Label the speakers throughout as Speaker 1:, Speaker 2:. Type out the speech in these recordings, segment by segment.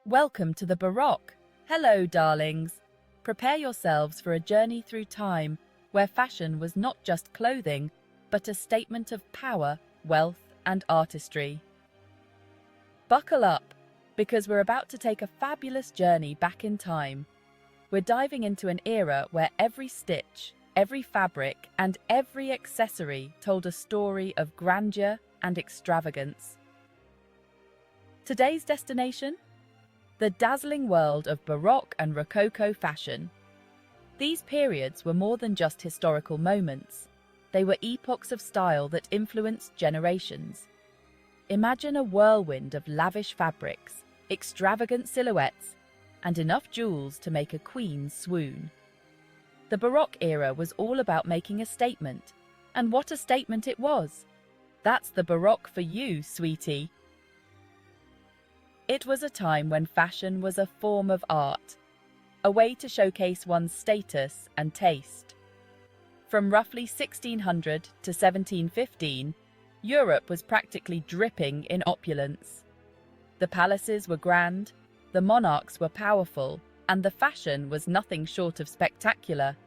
Speaker 1: Welcome to the Baroque. Hello, darlings. Prepare yourselves for a journey through time where fashion was not just clothing, but a statement of power, wealth, and artistry. Buckle up, because we're about to take a fabulous journey back in time. We're diving into an era where every stitch, every fabric, and every accessory told a story of grandeur and extravagance. Today's destination? The dazzling world of Baroque and Rococo fashion. These periods were more than just historical moments. They were epochs of style that influenced generations. Imagine a whirlwind of lavish fabrics, extravagant silhouettes, and enough jewels to make a queen swoon. The Baroque era was all about making a statement, and what a statement it was! That's the Baroque for you, sweetie. It was a time when fashion was a form of art, a way to showcase one's status and taste. From roughly 1600 to 1715, Europe was practically dripping in opulence. The palaces were grand, the monarchs were powerful, and the fashion was nothing short of spectacular.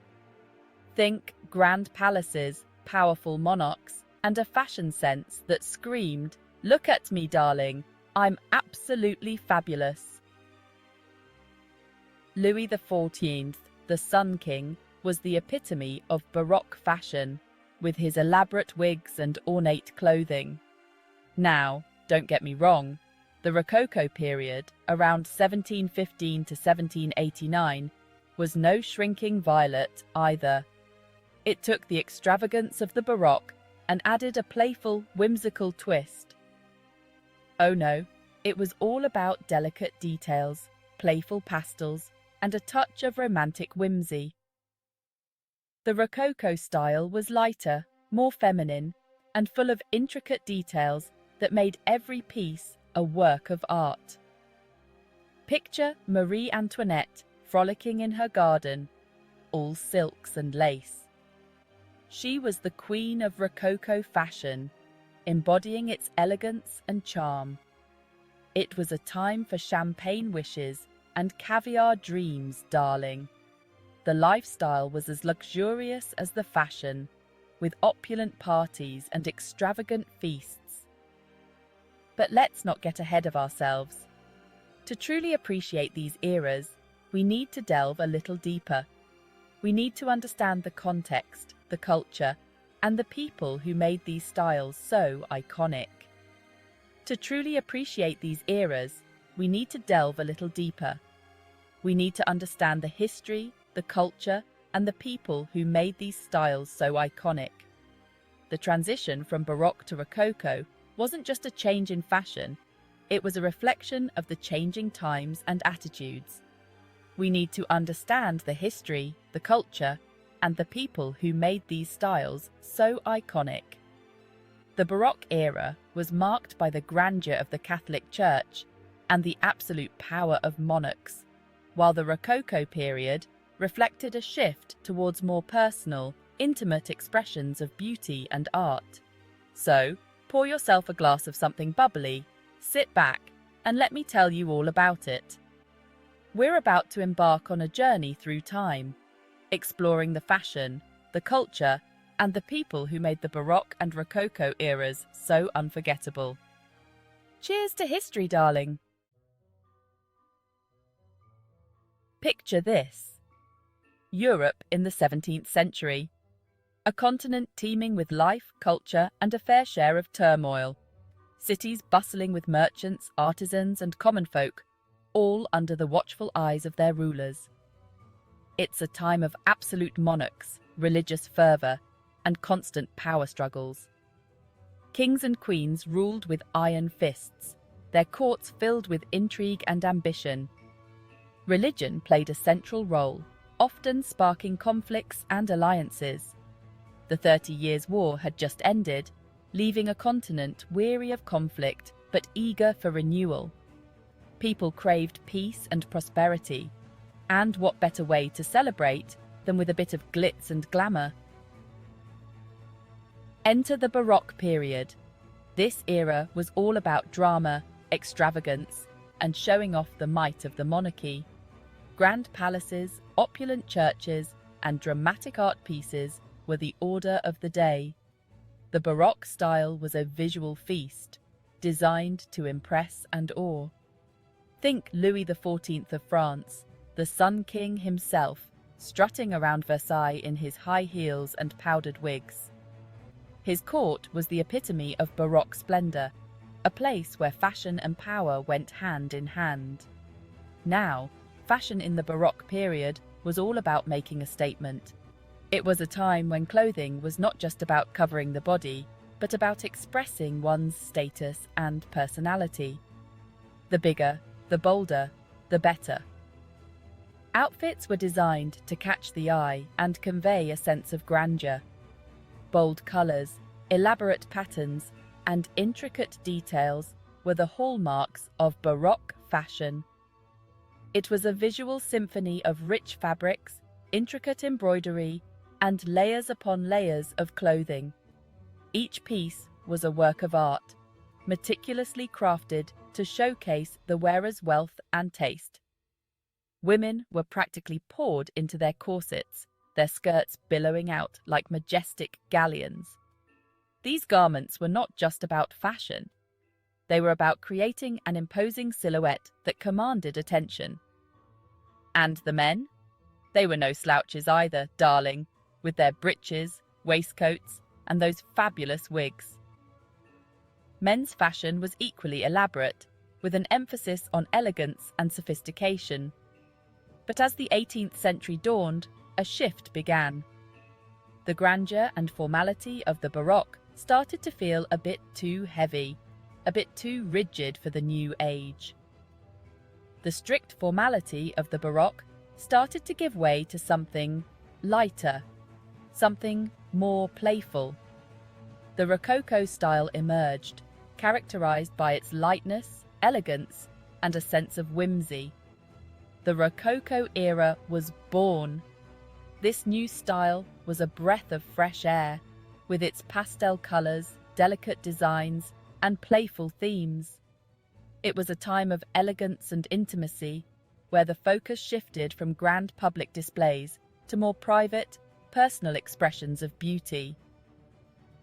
Speaker 1: Think grand palaces, powerful monarchs, and a fashion sense that screamed, "Look at me, darling! I'm absolutely fabulous." Louis XIV, the Sun King, was the epitome of Baroque fashion, with his elaborate wigs and ornate clothing. Now, don't get me wrong, the Rococo period, around 1715 to 1789, was no shrinking violet either. It took the extravagance of the Baroque and added a playful, whimsical twist. Oh no, it was all about delicate details, playful pastels, and a touch of romantic whimsy. The Rococo style was lighter, more feminine, and full of intricate details that made every piece a work of art. Picture Marie Antoinette frolicking in her garden, all silks and lace. She was the queen of Rococo fashion, embodying its elegance and charm. It was a time for champagne wishes and caviar dreams, darling. The lifestyle was as luxurious as the fashion, with opulent parties and extravagant feasts. But let's not get ahead of ourselves. To truly appreciate these eras, we need to delve a little deeper. We need to understand the context, the culture, and the people who made these styles so iconic. To truly appreciate these eras, we need to delve a little deeper. We need to understand the history, the culture, and the people who made these styles so iconic. The transition from Baroque to Rococo wasn't just a change in fashion, it was a reflection of the changing times and attitudes. We need to understand the history, the culture, and the people who made these styles so iconic. The Baroque era was marked by the grandeur of the Catholic Church and the absolute power of monarchs, while the Rococo period reflected a shift towards more personal, intimate expressions of beauty and art. So, pour yourself a glass of something bubbly, sit back, and let me tell you all about it. We're about to embark on a journey through time, exploring the fashion, the culture, and the people who made the Baroque and Rococo eras so unforgettable. Cheers to history, darling! Picture this. Europe in the 17th century. A continent teeming with life, culture, and a fair share of turmoil. Cities bustling with merchants, artisans, and common folk, all under the watchful eyes of their rulers. It's a time of absolute monarchs, religious fervour, and constant power struggles. Kings and queens ruled with iron fists, their courts filled with intrigue and ambition. Religion played a central role, often sparking conflicts and alliances. The 30 Years' War had just ended, leaving a continent weary of conflict but eager for renewal. People craved peace and prosperity, and what better way to celebrate than with a bit of glitz and glamour? Enter the Baroque period. This era was all about drama, extravagance, and showing off the might of the monarchy. Grand palaces, opulent churches, and dramatic art pieces were the order of the day. The Baroque style was a visual feast, designed to impress and awe. Think Louis XIV of France, the Sun King himself, strutting around Versailles in his high heels and powdered wigs. His court was the epitome of Baroque splendor, a place where fashion and power went hand in hand. Now, fashion in the Baroque period was all about making a statement. It was a time when clothing was not just about covering the body, but about expressing one's status and personality. The bigger, the bolder, the better. Outfits were designed to catch the eye and convey a sense of grandeur. Bold colors, elaborate patterns, and intricate details were the hallmarks of Baroque fashion. It was a visual symphony of rich fabrics, intricate embroidery, and layers upon layers of clothing. Each piece was a work of art, meticulously crafted to showcase the wearer's wealth and taste. Women were practically poured into their corsets, their skirts billowing out like majestic galleons. These garments were not just about fashion. They were about creating an imposing silhouette that commanded attention. And the men? They were no slouches either, darling, with their breeches, waistcoats, and those fabulous wigs. Men's fashion was equally elaborate, with an emphasis on elegance and sophistication. But as the 18th century dawned, a shift began. The grandeur and formality of the Baroque started to feel a bit too heavy, a bit too rigid for the new age. The strict formality of the Baroque started to give way to something lighter, something more playful. The Rococo style emerged, characterized by its lightness, elegance, and a sense of whimsy. The Rococo era was born. This new style was a breath of fresh air, with its pastel colors, delicate designs, and playful themes. It was a time of elegance and intimacy, where the focus shifted from grand public displays to more private, personal expressions of beauty.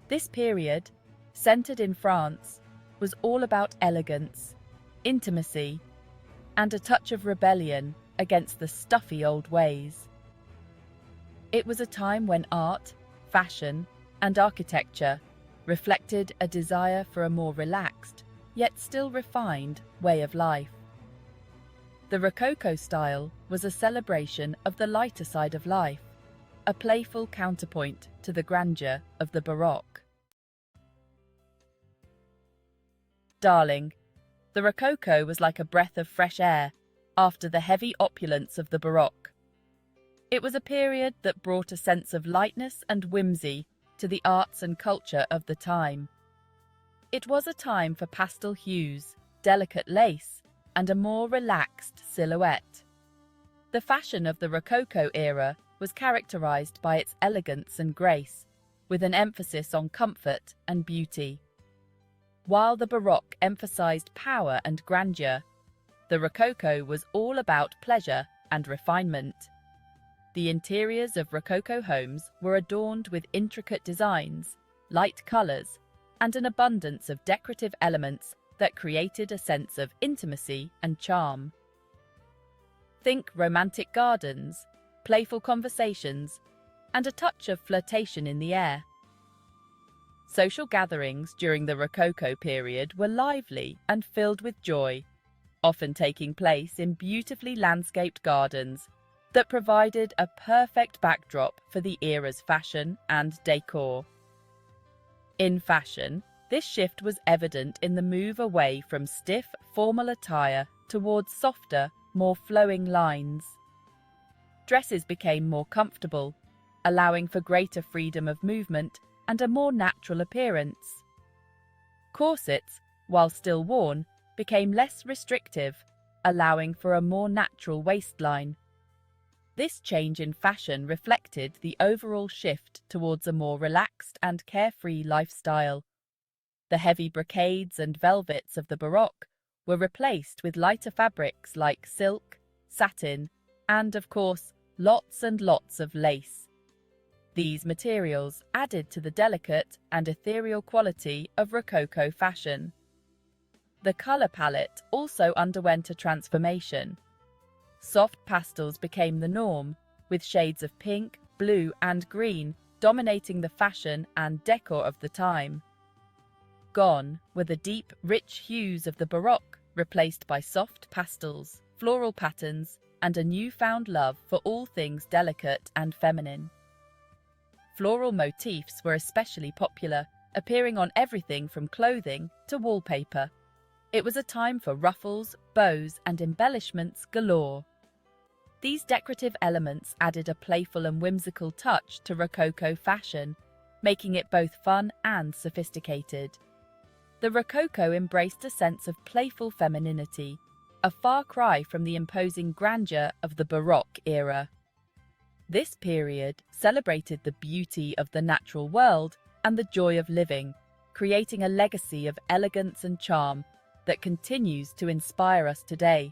Speaker 1: This period, centered in France, was all about elegance, intimacy, and a touch of rebellion against the stuffy old ways. It was a time when art, fashion, and architecture reflected a desire for a more relaxed, yet still refined, way of life. The Rococo style was a celebration of the lighter side of life, a playful counterpoint to the grandeur of the Baroque. Darling, the Rococo was like a breath of fresh air after the heavy opulence of the Baroque. It was a period that brought a sense of lightness and whimsy to the arts and culture of the time. It was a time for pastel hues, delicate lace, and a more relaxed silhouette. The fashion of the Rococo era was characterized by its elegance and grace, with an emphasis on comfort and beauty. While the Baroque emphasized power and grandeur, the Rococo was all about pleasure and refinement. The interiors of Rococo homes were adorned with intricate designs, light colors, and an abundance of decorative elements that created a sense of intimacy and charm. Think romantic gardens, playful conversations, and a touch of flirtation in the air. Social gatherings during the Rococo period were lively and filled with joy, often taking place in beautifully landscaped gardens that provided a perfect backdrop for the era's fashion and decor. In fashion, this shift was evident in the move away from stiff, formal attire towards softer, more flowing lines. Dresses became more comfortable, allowing for greater freedom of movement and a more natural appearance. Corsets, while still worn, became less restrictive, allowing for a more natural waistline. This change in fashion reflected the overall shift towards a more relaxed and carefree lifestyle. The heavy brocades and velvets of the Baroque were replaced with lighter fabrics like silk, satin, and, of course, lots and lots of lace. These materials added to the delicate and ethereal quality of Rococo fashion. The color palette also underwent a transformation. Soft pastels became the norm, with shades of pink, blue, and green dominating the fashion and decor of the time. Gone were the deep, rich hues of the Baroque, replaced by soft pastels, floral patterns, and a newfound love for all things delicate and feminine. Floral motifs were especially popular, appearing on everything from clothing to wallpaper. It was a time for ruffles, bows, and embellishments galore. These decorative elements added a playful and whimsical touch to Rococo fashion, making it both fun and sophisticated. The Rococo embraced a sense of playful femininity, a far cry from the imposing grandeur of the Baroque era. This period celebrated the beauty of the natural world and the joy of living, creating a legacy of elegance and charm that continues to inspire us today.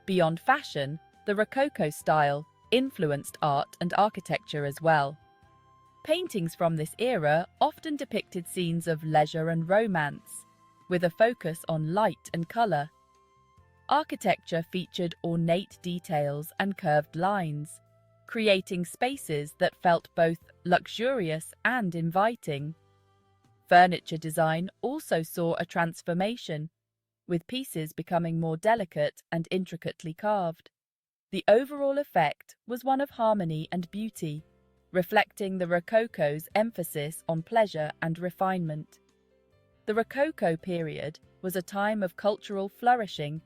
Speaker 1: Beyond fashion, the Rococo style influenced art and architecture as well. Paintings from this era often depicted scenes of leisure and romance, with a focus on light and colour. Architecture featured ornate details and curved lines, creating spaces that felt both luxurious and inviting. Furniture design also saw a transformation, with pieces becoming more delicate and intricately carved. The overall effect was one of harmony and beauty, reflecting the Rococo's emphasis on pleasure and refinement. The Rococo period was a time of cultural flourishing,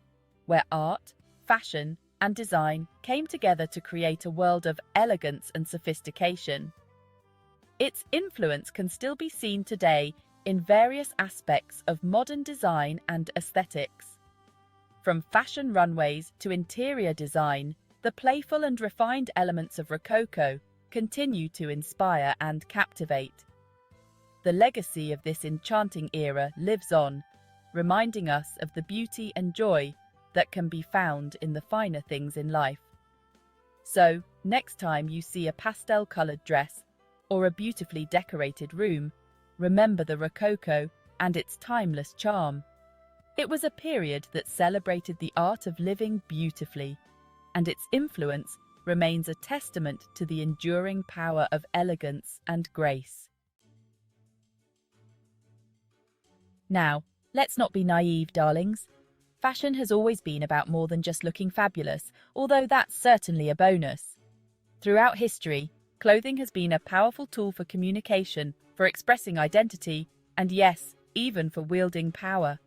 Speaker 1: where art, fashion, and design came together to create a world of elegance and sophistication. Its influence can still be seen today in various aspects of modern design and aesthetics. From fashion runways to interior design, the playful and refined elements of Rococo continue to inspire and captivate. The legacy of this enchanting era lives on, reminding us of the beauty and joy that can be found in the finer things in life. So, next time you see a pastel-colored dress or a beautifully decorated room, remember the Rococo and its timeless charm. It was a period that celebrated the art of living beautifully, and its influence remains a testament to the enduring power of elegance and grace. Now, let's not be naive, darlings. Fashion has always been about more than just looking fabulous, although that's certainly a bonus. Throughout history, clothing has been a powerful tool for communication, for expressing identity, and yes, even for wielding power.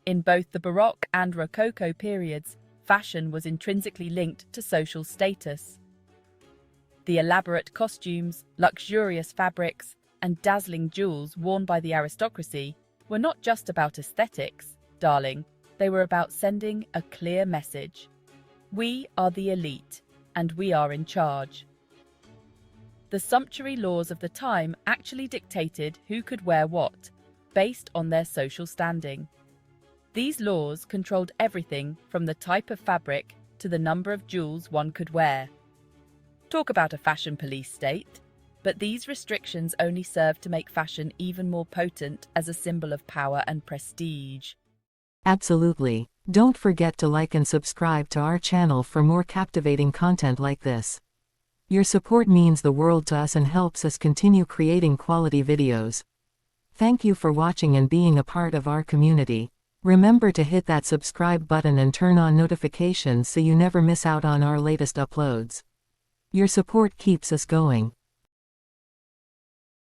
Speaker 1: In both the Baroque and Rococo periods, fashion was intrinsically linked to social status. The elaborate costumes, luxurious fabrics, and dazzling jewels worn by the aristocracy were not just about aesthetics, darling. They were about sending a clear message. We are the elite, and we are in charge. The sumptuary laws of the time actually dictated who could wear what, based on their social standing. These laws controlled everything from the type of fabric to the number of jewels one could wear. Talk about a fashion police state. But these restrictions only served to make fashion even more potent as a symbol of power and prestige.
Speaker 2: Absolutely. Don't forget to like and subscribe to our channel for more captivating content like this. Your support means the world to us and helps us continue creating quality videos. Thank you for watching and being a part of our community. Remember to hit that subscribe button and turn on notifications so you never miss out on our latest uploads. Your support keeps us going.